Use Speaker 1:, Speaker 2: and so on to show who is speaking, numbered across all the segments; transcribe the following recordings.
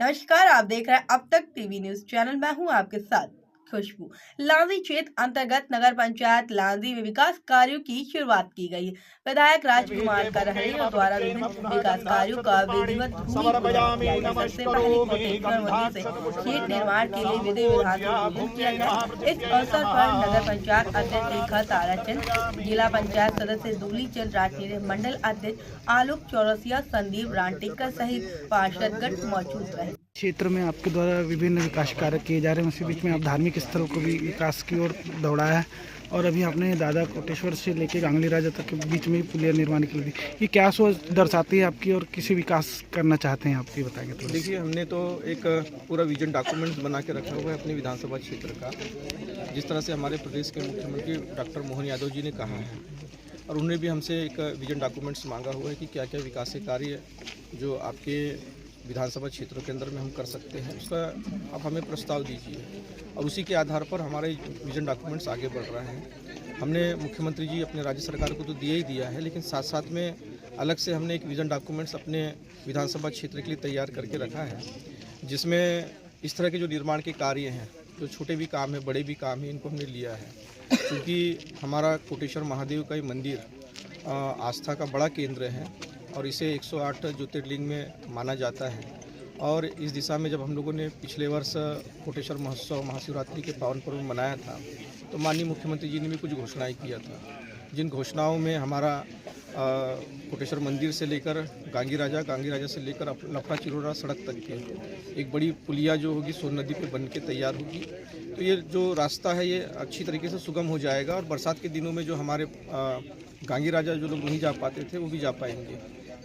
Speaker 1: नमस्कार, आप देख रहे हैं अब तक टीवी न्यूज चैनल। मैं हूं आपके साथ खुशबू। लांजी क्षेत्र अंतर्गत नगर पंचायत लांजी में विकास कार्यों की शुरुआत की गई। विधायक राजकुमार करहरिया द्वारा विभिन्न विकास कार्यों का विधिवत भूमि पूजन किया गया। सबसे पहले कोटेश्वर मंदिर से क्षेत्र निर्माण के लिए विधि विधान से पूजन किया गया। इस अवसर पर नगर पंचायत अध्यक्ष रेखा ताराचंद, जिला पंचायत सदस्य दूलीचंद, राजनीतिक मंडल अध्यक्ष आलोक चौरसिया, संदीप रानटेकर सहित पार्षदगण मौजूद रहे।
Speaker 2: क्षेत्र में आपके द्वारा विभिन्न विकास कार्य किए जा रहे हैं, उसी बीच में आप धार्मिक स्थल को भी विकास की ओर दौड़ाया है और अभी आपने दादा कोटेश्वर से लेकर गांगली राजा तक के बीच में पुलिया निर्माण के लिए ये क्या सोच दर्शाती है आपकी और किसी विकास करना चाहते हैं आपकी बताएंगे तो?
Speaker 3: देखिए, हमने तो एक पूरा विजन डॉक्यूमेंट बना के रखा हुआ है अपने विधानसभा क्षेत्र का, जिस तरह से हमारे प्रदेश के मुख्यमंत्री डॉक्टर मोहन यादव जी ने कहा है, और उन्होंने भी हमसे एक विजन डॉक्यूमेंट्स मांगा हुआ है कि क्या क्या विकास कार्य जो आपके विधानसभा क्षेत्रों के अंदर में हम कर सकते हैं, उसका आप हमें प्रस्ताव दीजिए, और उसी के आधार पर हमारे विजन डॉक्यूमेंट्स आगे बढ़ रहे हैं। हमने मुख्यमंत्री जी अपने राज्य सरकार को तो दिया ही दिया है, लेकिन साथ साथ में अलग से हमने एक विजन डॉक्यूमेंट्स अपने विधानसभा क्षेत्र के लिए तैयार करके रखा है, जिसमें इस तरह के जो निर्माण के कार्य हैं, जो छोटे भी काम हैं, बड़े भी काम हैं, इनको हमने लिया है। क्योंकि हमारा कोटेश्वर महादेव का ये मंदिर आस्था का बड़ा केंद्र है और इसे 108 ज्योतिर्लिंग में माना जाता है, और इस दिशा में जब हम लोगों ने पिछले वर्ष कोटेश्वर महोत्सव महाशिवरात्रि के पावन पर्व मनाया था, तो माननीय मुख्यमंत्री जी ने भी कुछ घोषणाएं किया था, जिन घोषणाओं में हमारा कोटेश्वर मंदिर से लेकर गांगी राजा से लेकर लफड़ा चिरोड़ा सड़क तक के एक बड़ी पुलिया जो होगी सोन नदी पे बन के तैयार होगी। तो ये जो रास्ता है ये अच्छी तरीके से सुगम हो जाएगा, और बरसात के दिनों में जो हमारे गांगी राजा जो लोग नहीं जा पाते थे वो भी जा पाएंगे।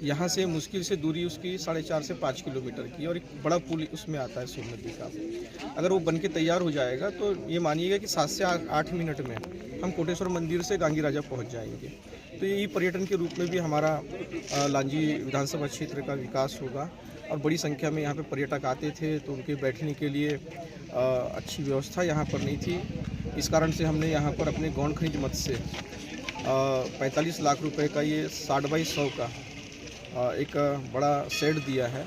Speaker 3: यहाँ से मुश्किल से दूरी उसकी 4.5 से 5 किलोमीटर की, और एक बड़ा पुल उसमें आता है सोन नदी का। अगर वो बन के तैयार हो जाएगा तो ये मानिएगा कि 7 से 8 मिनट में हम कोटेश्वर मंदिर से गांगी राजा पहुँच जाएंगे। तो ये पर्यटन के रूप में भी हमारा लांजी विधानसभा क्षेत्र का विकास होगा, और बड़ी संख्या में यहाँ पे पर्यटक आते थे तो उनके बैठने के लिए अच्छी व्यवस्था यहाँ पर नहीं थी। इस कारण से हमने यहाँ पर अपने गौण खनिज मद से 45 लाख रुपए का ये 60 बाई 100 का एक बड़ा शेड दिया है,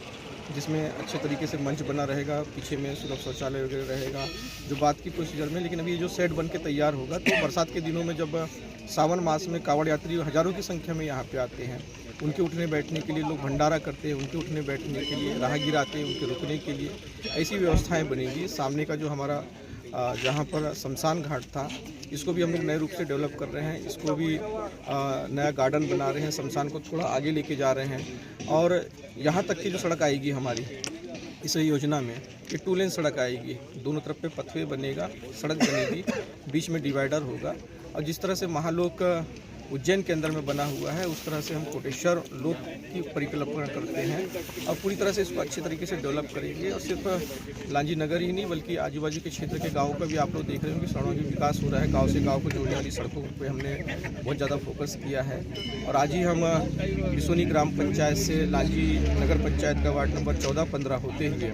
Speaker 3: जिसमें अच्छे तरीके से मंच बना रहेगा, पीछे में सुलभ शौचालय वगैरह रहेगा, जो बात की प्रोसीजर में। लेकिन अभी ये जो शेड बन के तैयार होगा तो बरसात के दिनों में जब सावन मास में कांवड़ यात्री हज़ारों की संख्या में यहाँ पे आते हैं, उनके उठने बैठने के लिए लोग भंडारा करते हैं, उनके उठने बैठने के लिए राहगीर आते हैं, उनके रुकने के लिए ऐसी व्यवस्थाएँ बनेगी। सामने का जो हमारा जहाँ पर शमशान घाट था, इसको भी हम लोग नए रूप से डेवलप कर रहे हैं, इसको भी नया गार्डन बना रहे हैं, शमशान को थोड़ा आगे लेके जा रहे हैं, और यहाँ तक की जो सड़क आएगी हमारी इस योजना में, ये 2 लेन सड़क आएगी, दोनों तरफ पे पथवे बनेगा, सड़क बनेगी, बीच में डिवाइडर होगा, और जिस तरह से महालोक उज्जैन के अंदर में बना हुआ है उस तरह से हम कोटेश्वर लोक की परिकल्पना करते हैं, और पूरी तरह से इसको अच्छे तरीके से डेवलप करेंगे। और सिर्फ लांजी नगर ही नहीं बल्कि आजू बाजू के क्षेत्र के गाँव का भी आप लोग देख रहे होंगे, सड़कों का विकास हो रहा है। गाँव से गाँव को जोड़ने वाली सड़कों पर हमने बहुत ज़्यादा फोकस किया है, और आज ही हम बिसोनी ग्राम पंचायत से लांजी नगर पंचायत का वार्ड नंबर 14-15 होते हुए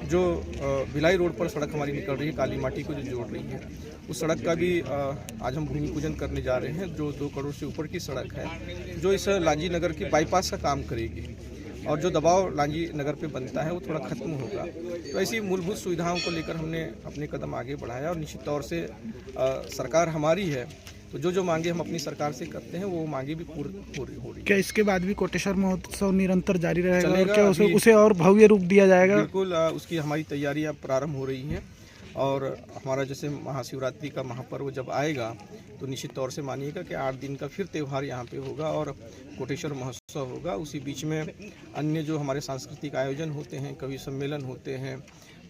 Speaker 3: जो भिलाई रोड पर सड़क हमारी निकल रही है, काली माटी को जो जोड़ रही है, उस सड़क का भी आज हम भूमि पूजन करने जा रहे हैं, जो 2 करोड़ से ऊपर की सड़क है, जो इस लांजी नगर की बाईपास का काम करेगी, और जो दबाव लांजी नगर पे बनता है वो थोड़ा खत्म होगा। तो ऐसी मूलभूत सुविधाओं को लेकर हमने अपने कदम आगे बढ़ाया, और निश्चित तौर से सरकार हमारी है, तो जो मांगे हम अपनी सरकार से करते हैं वो मांगे भी पूरी हो रही है।
Speaker 2: क्या इसके बाद भी कोटेश्वर महोत्सव निरंतर जारी रहेगा और क्या उसे और भव्य रूप दिया जाएगा?
Speaker 3: बिल्कुल, उसकी हमारी तैयारियां प्रारंभ हो रही हैं, और हमारा जैसे महाशिवरात्रि का महापर्व जब आएगा तो निश्चित तौर से मानिएगा कि 8 दिन का फिर त्यौहार यहाँ पे होगा और कोटेश्वर महोत्सव होगा। उसी बीच में अन्य जो हमारे सांस्कृतिक आयोजन होते हैं, कवि सम्मेलन होते हैं,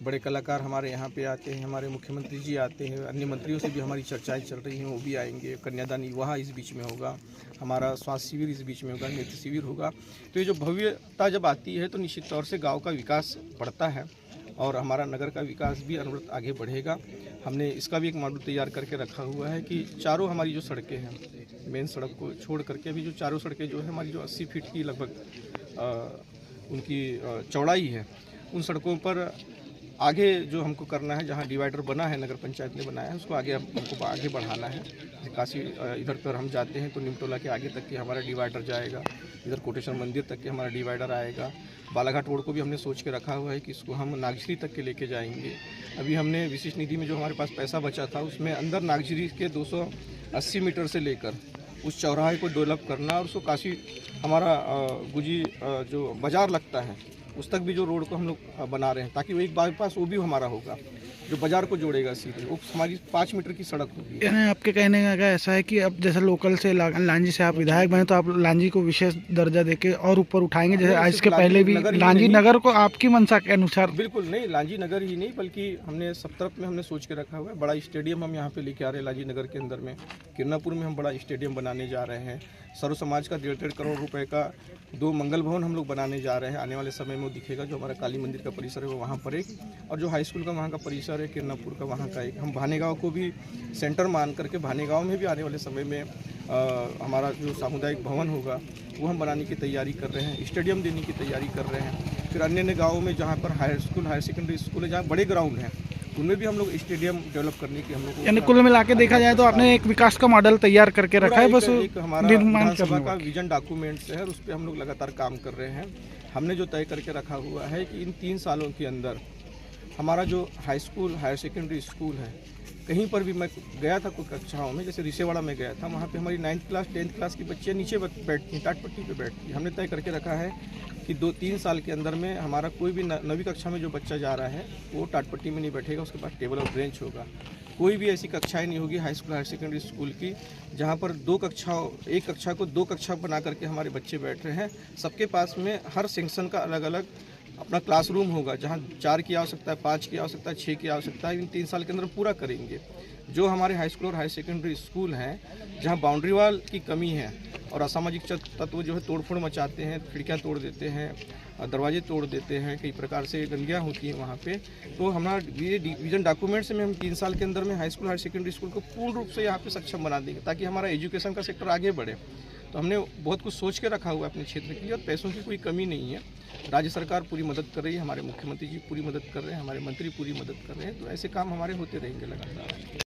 Speaker 3: बड़े कलाकार हमारे यहाँ पे आते हैं, हमारे मुख्यमंत्री जी आते हैं, अन्य मंत्रियों से भी हमारी चर्चाएं चल रही हैं, वो भी आएंगे। कन्यादान विवाह इस बीच में होगा, हमारा स्वास्थ्य शिविर इस बीच में होगा, नृत्य शिविर होगा। तो ये जो भव्यता जब आती है तो निश्चित तौर से गाँव का विकास बढ़ता है, और हमारा नगर का विकास भी अनवरत आगे बढ़ेगा। हमने इसका भी एक मॉडल तैयार करके रखा हुआ है कि चारों हमारी जो सड़कें हैं, मेन सड़क को छोड़ करके अभी जो चारों सड़कें जो है हमारी जो 80 फीट की लगभग उनकी चौड़ाई है, उन सड़कों पर आगे जो हमको करना है, जहाँ डिवाइडर बना है नगर पंचायत ने बनाया है, उसको हमको आगे बढ़ाना है। काशी इधर पर हम जाते हैं तो निमटोला के आगे तक के हमारा डिवाइडर जाएगा, इधर कोटेश्वर मंदिर तक के हमारा डिवाइडर आएगा, बालाघाट रोड को भी हमने सोच के रखा हुआ है कि इसको हम नागझरी तक के लेके जाएंगे। अभी हमने विशिष्ट निधि में जो हमारे पास पैसा बचा था उसमें अंदर नागझरी के 280 मीटर से लेकर उस चौराहे को डेवलप करना और उसको काफ़ी हमारा गुजी जो बाज़ार लगता है उस तक भी जो रोड को हम लोग बना रहे हैं, ताकि वो एक बाईपास वो भी हमारा होगा जो बाजार को जोड़ेगा सीधे। वो हमारी 5 मीटर की सड़क होगी।
Speaker 2: यानी आपके कहने का ऐसा है कि अब जैसे लोकल से लांजी से आप विधायक बने तो आप लांजी को विशेष दर्जा देके और ऊपर उठाएंगे, जैसे आज के पहले भी लांजी नगर को आपकी मंशा के अनुसार?
Speaker 3: बिल्कुल नहीं, लांजी नगर ही नहीं बल्कि हमने सब तरफ में हमने सोच के रखा हुआ है। बड़ा स्टेडियम हम यहाँ पे लेके आ रहे हैं लांजी नगर के अंदर में। किरनापुर में हम बड़ा स्टेडियम बनाने जा रहे हैं। सर्व समाज का 1.5 करोड़ रुपए का 2 मंगल भवन हम लोग बनाने जा रहे हैं। आने वाले समय में वो दिखेगा। जो हमारा काली मंदिर का परिसर है वो वहाँ पर एक, और जो हाई स्कूल का वहाँ का परिसर है किरनापुर का वहाँ का एक। हम भानेगांव को भी सेंटर मान करके भानेगांव में भी आने वाले समय में हमारा जो सामुदायिक भवन होगा वो हम बनाने की तैयारी कर रहे हैं। स्टेडियम देने की तैयारी कर रहे हैं। फिर अन्य गाँवों में जहाँ पर high school higher secondary school है, जहाँ बड़े ग्राउंड हैं, उनमें भी हम लोग स्टेडियम डेवलप करने की हम लोग,
Speaker 2: यानी कुल मिला के देखा जाए तो आपने एक विकास का मॉडल तैयार करके रखा है, बस
Speaker 3: एक हमारा
Speaker 2: निर्माण
Speaker 3: विधानसभा का विजन डॉक्यूमेंट्स है और उस पर हम लोग लगातार काम कर रहे हैं। हमने जो तय करके रखा हुआ है कि इन 3 सालों के अंदर हमारा जो high school higher secondary school है, कहीं पर भी मैं गया था कुछ कक्षाओं में, जैसे रिसेवाड़ा में गया था, वहाँ पे हमारी 9th क्लास 10th क्लास की बच्चियाँ नीचे बैठती, टाटपट्टी पे बैठती। हमने तय करके रखा है कि 2-3 साल के अंदर में हमारा कोई भी 9वीं कक्षा में जो बच्चा जा रहा है वो टाटपट्टी में नहीं बैठेगा, उसके पास टेबल और बेंच होगा। कोई भी ऐसी कक्षाएं नहीं होगी high school higher secondary school की जहाँ पर एक कक्षा को 2 कक्षा बना करके हमारे बच्चे बैठ रहे हैं। सबके पास में हर सेक्शन का अलग अलग अपना क्लासरूम होगा, जहाँ 4 की आवश्यकता है, 5 की आवश्यकता है, 6 की आवश्यकता है। इन 3 साल के अंदर पूरा करेंगे। जो हमारे हाई स्कूल और हायर सेकेंडरी स्कूल हैं जहाँ बाउंड्री वाल की कमी है और असामाजिक तत्व जो है तोड़फोड़ मचाते हैं, खिड़कियाँ तोड़ देते हैं, दरवाजे तोड़ देते हैं, कई प्रकार से गंदगियाँ होती हैं वहाँ पे, तो हमारा ये विजन डॉक्यूमेंट्स में हम 3 साल के अंदर में high school higher secondary school को पूर्ण रूप से यहाँ पे सक्षम बना देंगे ताकि हमारा एजुकेशन का सेक्टर आगे बढ़े। तो हमने बहुत कुछ सोच के रखा हुआ है अपने क्षेत्र के लिए और पैसों की कोई कमी नहीं है। राज्य सरकार पूरी मदद कर रही है, हमारे मुख्यमंत्री जी पूरी मदद कर रहे हैं, हमारे मंत्री पूरी मदद कर रहे हैं। तो ऐसे काम हमारे होते रहेंगे लगातार।